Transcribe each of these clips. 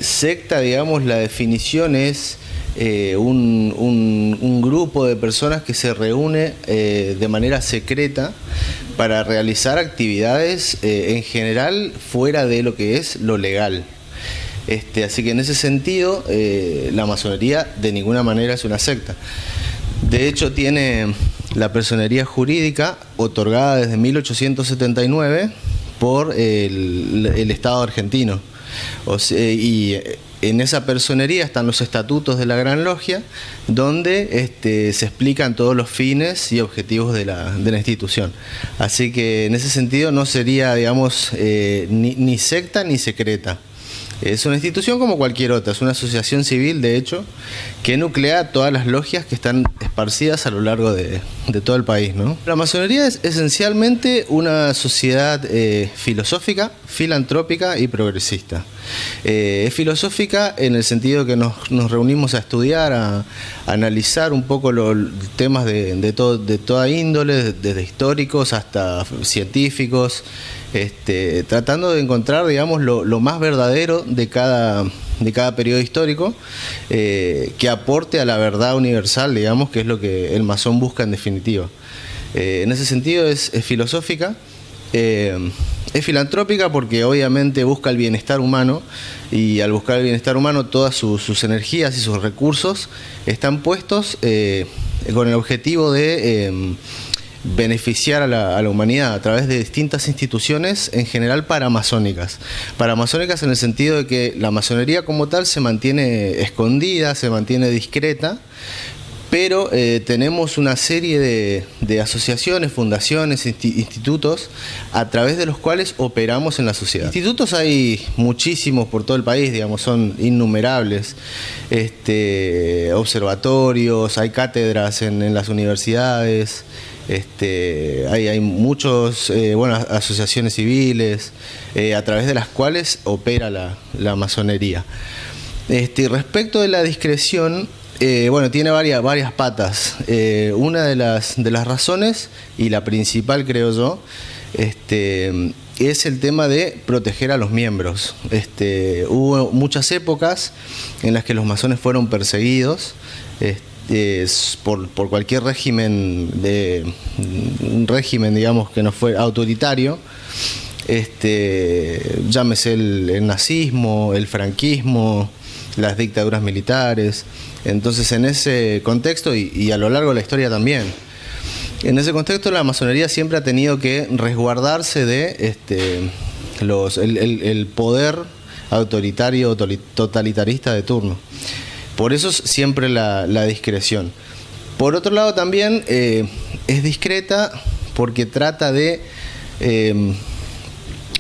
Secta, digamos, la definición es un grupo de personas que se reúne de manera secreta para realizar actividades en general fuera de lo que es lo legal. Así que en ese sentido, la masonería de ninguna manera es una secta. De hecho, tiene la personería jurídica otorgada desde 1879 por el Estado argentino. Y en esa personería están los estatutos de la Gran Logia, donde se explican todos los fines y objetivos de la institución. Así que en ese sentido no sería, digamos, ni secta ni secreta. Es una institución como cualquier otra, es una asociación civil, de hecho, que nuclea todas las logias que están esparcidas a lo largo de todo el país, ¿no? La masonería es esencialmente una sociedad filosófica, filantrópica y progresista. Es filosófica en el sentido que nos reunimos a estudiar, a analizar un poco los temas de toda índole, desde históricos hasta científicos, tratando de encontrar, digamos, lo más verdadero de cada periodo histórico, que aporte a la verdad universal, digamos, que es lo que el masón busca en definitiva. En ese sentido es filosófica, es filantrópica porque obviamente busca el bienestar humano, y al buscar el bienestar humano todas sus energías y sus recursos están puestos con el objetivo de beneficiar a la humanidad a través de distintas instituciones, en general paramasónicas. Paramasónicas en el sentido de que la masonería como tal se mantiene escondida, se mantiene discreta, pero tenemos una serie de asociaciones, fundaciones, institutos a través de los cuales operamos en la sociedad. Institutos hay muchísimos por todo el país, digamos, son innumerables. Observatorios, hay cátedras en las universidades. Hay muchos, asociaciones civiles a través de las cuales opera la masonería. Respecto de la discreción, tiene varias patas. Una de las razones, y la principal creo yo, es el tema de proteger a los miembros. Hubo muchas épocas en las que los masones fueron perseguidos, por cualquier régimen, digamos, que no fue autoritario, llámese el nazismo, el franquismo, las dictaduras militares. Entonces, en ese contexto, y a lo largo de la historia también, en ese contexto la masonería siempre ha tenido que resguardarse de el poder autoritario, totalitarista de turno. Por eso siempre la discreción. Por otro lado también es discreta porque trata de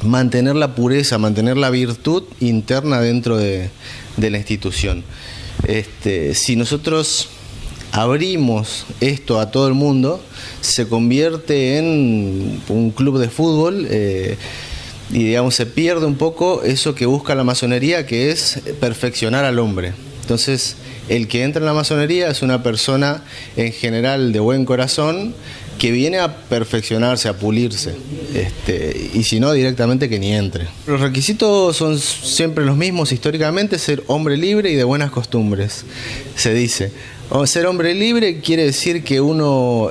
mantener la pureza, mantener la virtud interna dentro de la institución. Si nosotros abrimos esto a todo el mundo, se convierte en un club de fútbol, y digamos se pierde un poco eso que busca la masonería, que es perfeccionar al hombre. Entonces, el que entra en la masonería es una persona en general de buen corazón que viene a perfeccionarse, a pulirse, y si no, directamente que ni entre. Los requisitos son siempre los mismos históricamente: ser hombre libre y de buenas costumbres, se dice. Ser hombre libre quiere decir que uno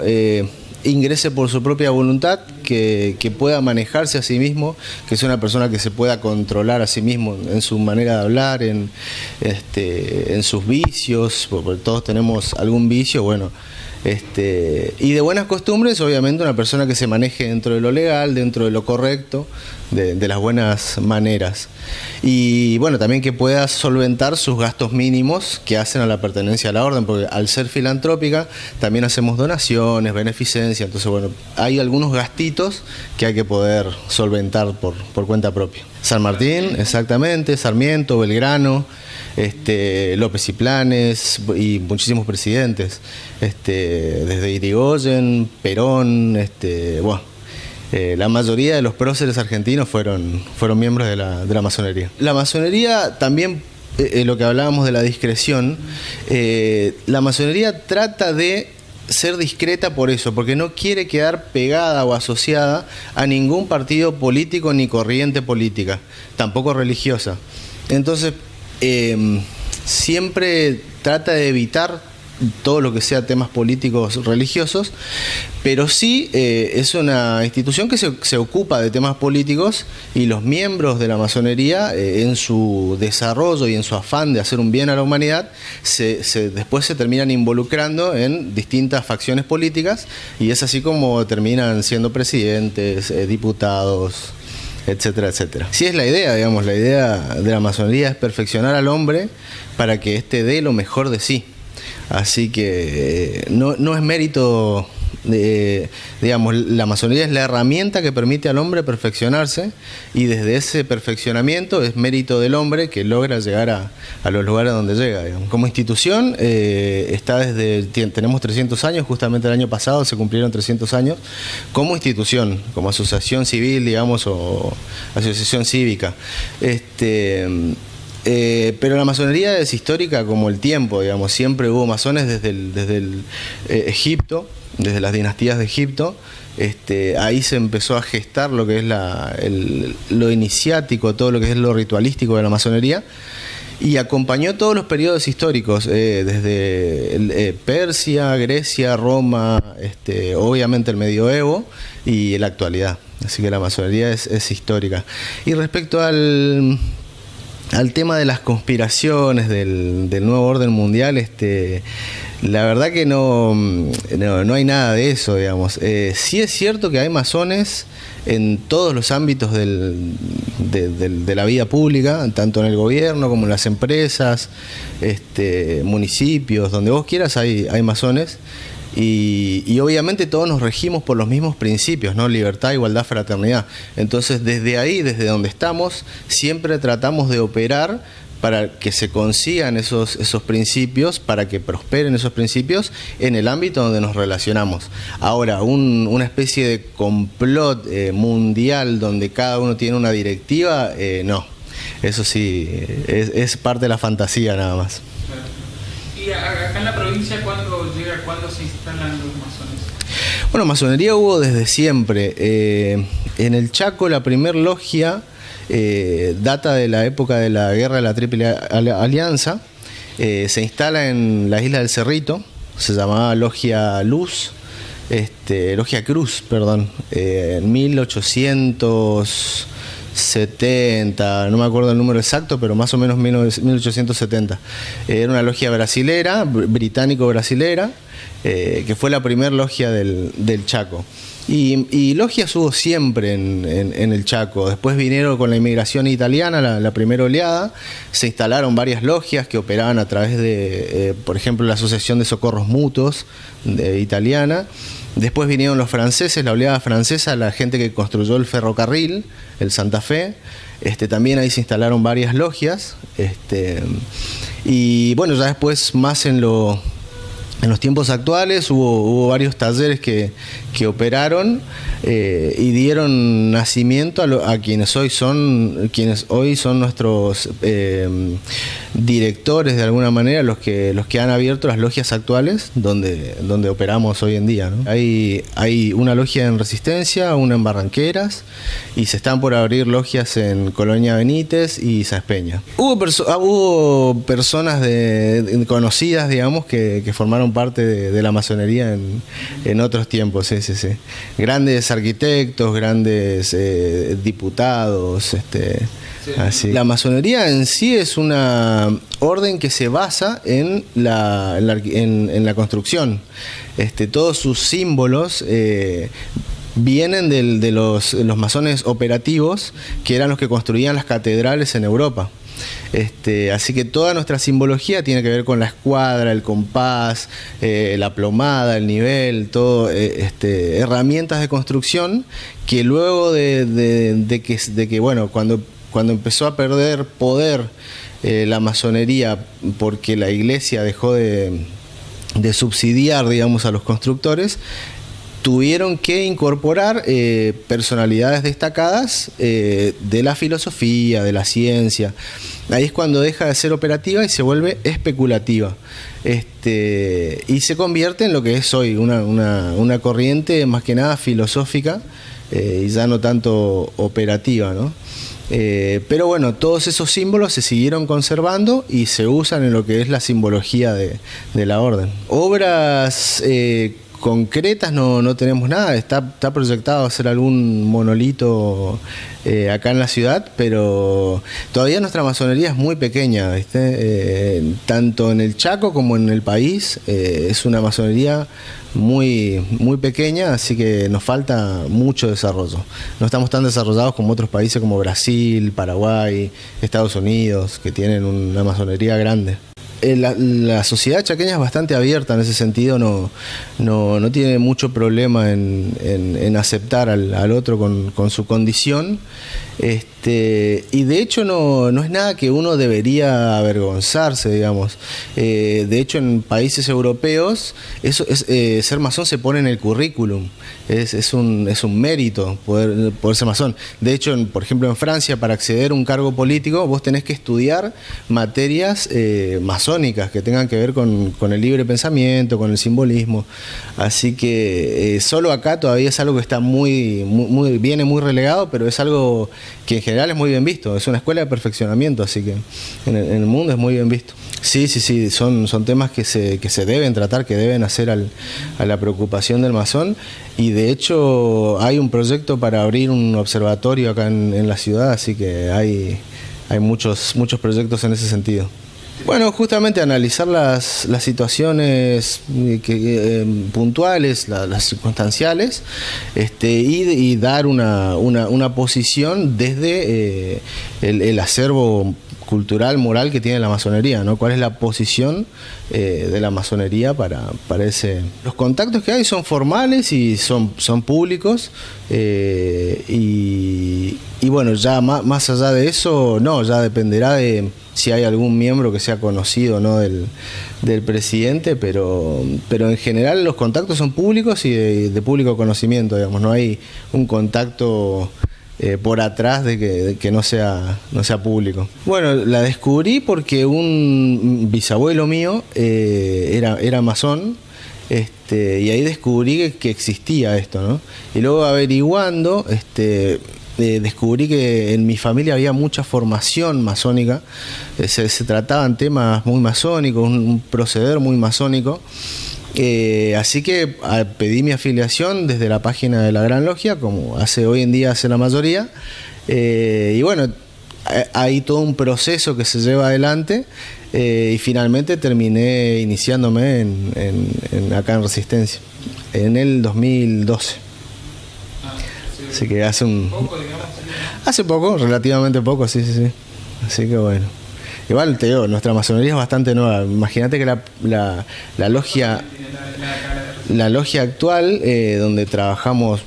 ingrese por su propia voluntad, que pueda manejarse a sí mismo, que sea una persona que se pueda controlar a sí mismo en su manera de hablar, en sus vicios, porque todos tenemos algún vicio, y de buenas costumbres, obviamente una persona que se maneje dentro de lo legal, dentro de lo correcto, de las buenas maneras. Y también que pueda solventar sus gastos mínimos que hacen a la pertenencia a la orden, porque al ser filantrópica también hacemos donaciones, beneficencia, entonces hay algunos gastitos que hay que poder solventar por cuenta propia. San Martín, exactamente, Sarmiento, Belgrano, López y Planes y muchísimos presidentes, desde Irigoyen, Perón, la mayoría de los próceres argentinos fueron miembros de la masonería. La masonería también, lo que hablábamos de la discreción, la masonería trata de ser discreta por eso, porque no quiere quedar pegada o asociada a ningún partido político ni corriente política, tampoco religiosa. Entonces, siempre trata de evitar todo lo que sea temas políticos religiosos, pero sí es una institución que se ocupa de temas políticos, y los miembros de la masonería en su desarrollo y en su afán de hacer un bien a la humanidad después se terminan involucrando en distintas facciones políticas, y es así como terminan siendo presidentes, diputados, etcétera, etcétera. Sí, es la idea, digamos, la idea de la masonería es perfeccionar al hombre para que éste dé lo mejor de sí. Así que no es mérito, digamos, la masonería es la herramienta que permite al hombre perfeccionarse, y desde ese perfeccionamiento es mérito del hombre que logra llegar a los lugares donde llega, digamos. Como institución tenemos 300 años, justamente el año pasado se cumplieron 300 años como institución, como asociación civil, digamos, o asociación cívica. Pero la masonería es histórica como el tiempo, digamos. Siempre hubo masones desde el Egipto, desde las dinastías de Egipto. Ahí se empezó a gestar lo que es lo iniciático, todo lo que es lo ritualístico de la masonería, y acompañó todos los periodos históricos, desde Persia, Grecia, Roma, obviamente el medioevo y la actualidad. Así que la masonería es histórica. Y respecto al tema de las conspiraciones del nuevo orden mundial, la verdad que no hay nada de eso, digamos. Sí es cierto que hay masones en todos los ámbitos de la vida pública, tanto en el gobierno como en las empresas, municipios, donde vos quieras hay masones. Y obviamente todos nos regimos por los mismos principios, ¿no? Libertad, igualdad, fraternidad. Entonces desde ahí, desde donde estamos, siempre tratamos de operar para que se consigan esos principios, para que prosperen esos principios en el ámbito donde nos relacionamos. Ahora, una especie de complot mundial donde cada uno tiene una directiva, no. Eso sí, es parte de la fantasía nada más. ¿Y acá en la provincia cuándo se instalan los masones? Bueno, masonería hubo desde siempre. En el Chaco la primer logia data de la época de la Guerra de la Triple Alianza. Se instala en la isla del Cerrito, se llamaba Logia Luz, Logia Cruz, perdón, en 1870, no me acuerdo el número exacto, pero más o menos 1870. Era una logia brasilera, británico-brasilera, que fue la primera logia del Chaco. Y logias hubo siempre en el Chaco. Después vinieron con la inmigración italiana, la primera oleada. Se instalaron varias logias que operaban a través de, por ejemplo, la Asociación de Socorros Mutuos italiana. Después vinieron los franceses, la oleada francesa, la gente que construyó el ferrocarril, el Santa Fe. También ahí se instalaron varias logias. Y bueno, ya después, más en los tiempos actuales, hubo varios talleres que operaron y dieron nacimiento a quienes hoy son nuestros directores, de alguna manera, los que han abierto las logias actuales donde operamos hoy en día, ¿no? Hay una logia en Resistencia, una en Barranqueras, y se están por abrir logias en Colonia Benítez y Saspeña. Hubo personas conocidas, digamos, que formaron parte de la masonería en otros tiempos, sí. Grandes arquitectos, grandes diputados, así. La masonería en sí es una orden que se basa en la construcción. Todos sus símbolos vienen de los masones operativos, que eran los que construían las catedrales en Europa. Así que toda nuestra simbología tiene que ver con la escuadra, el compás, la plomada, el nivel, todo, herramientas de construcción que luego de que bueno, cuando empezó a perder poder la masonería, porque la iglesia dejó de subsidiar, digamos, a los constructores, tuvieron que incorporar personalidades destacadas de la filosofía, de la ciencia. Ahí es cuando deja de ser operativa y se vuelve especulativa. Y se convierte en lo que es hoy, una corriente más que nada filosófica y ya no tanto operativa, ¿no? Pero bueno, todos esos símbolos se siguieron conservando y se usan en lo que es la simbología de la orden. Obras concretas no tenemos nada, está proyectado hacer algún monolito acá en la ciudad, pero todavía nuestra masonería es muy pequeña, ¿viste? Tanto en el Chaco como en el país, es una masonería muy pequeña, así que nos falta mucho desarrollo. No estamos tan desarrollados como otros países como Brasil, Paraguay, Estados Unidos, que tienen una masonería grande. La sociedad chaqueña es bastante abierta en ese sentido, no tiene mucho problema en aceptar al otro con su condición, y de hecho no es nada que uno debería avergonzarse, digamos. De hecho, en países europeos eso ser masón se pone en el currículum, es un mérito poder ser masón. De hecho, por ejemplo, en Francia, para acceder a un cargo político vos tenés que estudiar materias masónicas que tengan que ver con el libre pensamiento, con el simbolismo. Así que solo acá todavía es algo que está viene muy relegado, pero es algo que en general es muy bien visto. Es una escuela de perfeccionamiento, así que en el mundo es muy bien visto. Sí, son temas que se deben tratar, que deben hacer a la preocupación del masón, y de hecho hay un proyecto para abrir un observatorio acá en la ciudad, así que hay muchos proyectos en ese sentido. Bueno, justamente analizar las situaciones puntuales, las circunstanciales, y dar una posición desde el acervo cultural, moral que tiene la masonería, ¿no? ¿Cuál es la posición de la masonería para ese? Los contactos que hay son formales y son públicos, y bueno, ya más allá de eso, ya dependerá de si hay algún miembro que sea conocido o no del presidente, pero en general los contactos son públicos y de público conocimiento, digamos. No hay un contacto por atrás de que no sea público. Bueno, la descubrí porque un bisabuelo mío era masón, y ahí descubrí que existía esto, ¿no? Y luego averiguando, descubrí que en mi familia había mucha formación masónica, se trataban temas muy masónicos, un proceder muy masónico. Así que pedí mi afiliación desde la página de la Gran Logia, como hoy en día hace la mayoría, y bueno, hay todo un proceso que se lleva adelante, y finalmente terminé iniciándome acá en Resistencia en el 2012. Así que hace poco, relativamente poco, sí. Así que bueno. Igual te digo, nuestra masonería es bastante nueva. Imagínate que la logia actual, donde trabajamos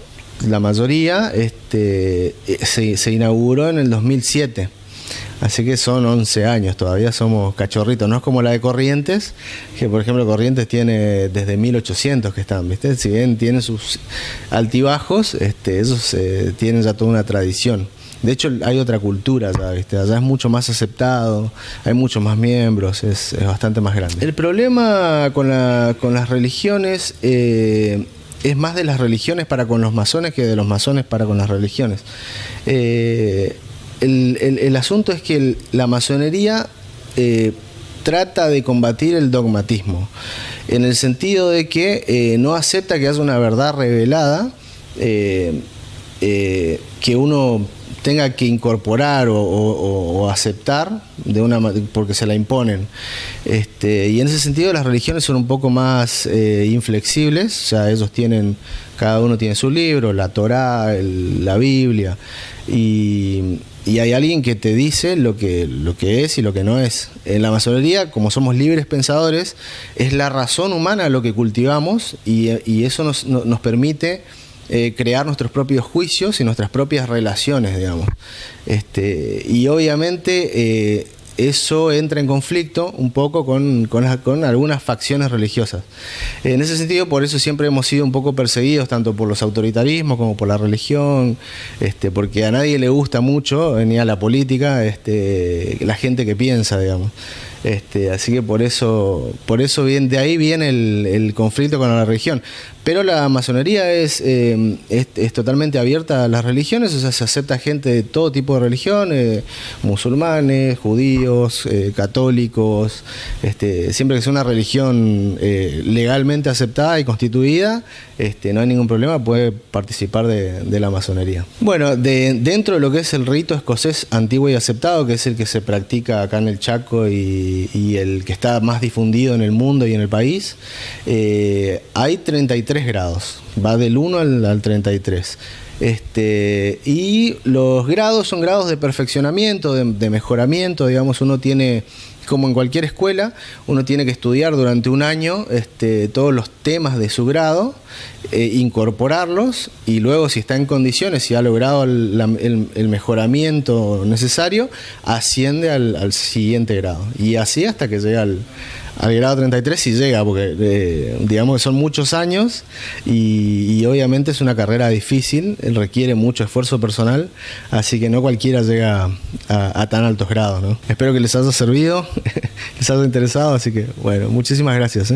la mayoría, se inauguró en el 2007. Así que son 11 años, todavía somos cachorritos. No es como la de Corrientes, que por ejemplo Corrientes tiene desde 1800 que están, ¿viste? Si bien tienen sus altibajos, esos tienen ya toda una tradición. De hecho, hay otra cultura ya, ¿viste? Allá es mucho más aceptado, hay muchos más miembros, es bastante más grande. El problema con las religiones es más de las religiones para con los masones que de los masones para con las religiones. El asunto es que la masonería trata de combatir el dogmatismo, en el sentido de que no acepta que haya una verdad revelada que uno tenga que incorporar o aceptar porque se la imponen. Y en ese sentido las religiones son un poco más inflexibles. O sea, cada uno tiene su libro, la Torá, la Biblia, y hay alguien que te dice lo que es y lo que no es. En la masonería, como somos libres pensadores, es la razón humana lo que cultivamos, y eso nos permite crear nuestros propios juicios y nuestras propias relaciones, digamos. Y obviamente eso entra en conflicto un poco con algunas facciones religiosas. En ese sentido, por eso siempre hemos sido un poco perseguidos, tanto por los autoritarismos como por la religión, porque a nadie le gusta mucho, ni a la política, la gente que piensa, digamos. Así que por eso de ahí viene el conflicto con la religión. Pero la masonería es totalmente abierta a las religiones, o sea, se acepta gente de todo tipo de religión, musulmanes, judíos, católicos, siempre que sea una religión legalmente aceptada y constituida, no hay ningún problema, puede participar de la masonería. Bueno, dentro de lo que es el rito escocés antiguo y aceptado, que es el que se practica acá en el Chaco y el que está más difundido en el mundo y en el país, hay 33 grados, va del 1 al 33. Y los grados son grados de perfeccionamiento, de mejoramiento, digamos, uno tiene, como en cualquier escuela, uno tiene que estudiar durante un año todos los temas de su grado, incorporarlos, y luego, si está en condiciones, si ha logrado el mejoramiento necesario, asciende al siguiente grado, y así hasta que llega al grado 33, si llega, porque digamos que son muchos años y obviamente es una carrera difícil, requiere mucho esfuerzo personal, así que no cualquiera llega a tan altos grados, ¿no? Espero que les haya servido, les haya interesado, así que bueno, muchísimas gracias,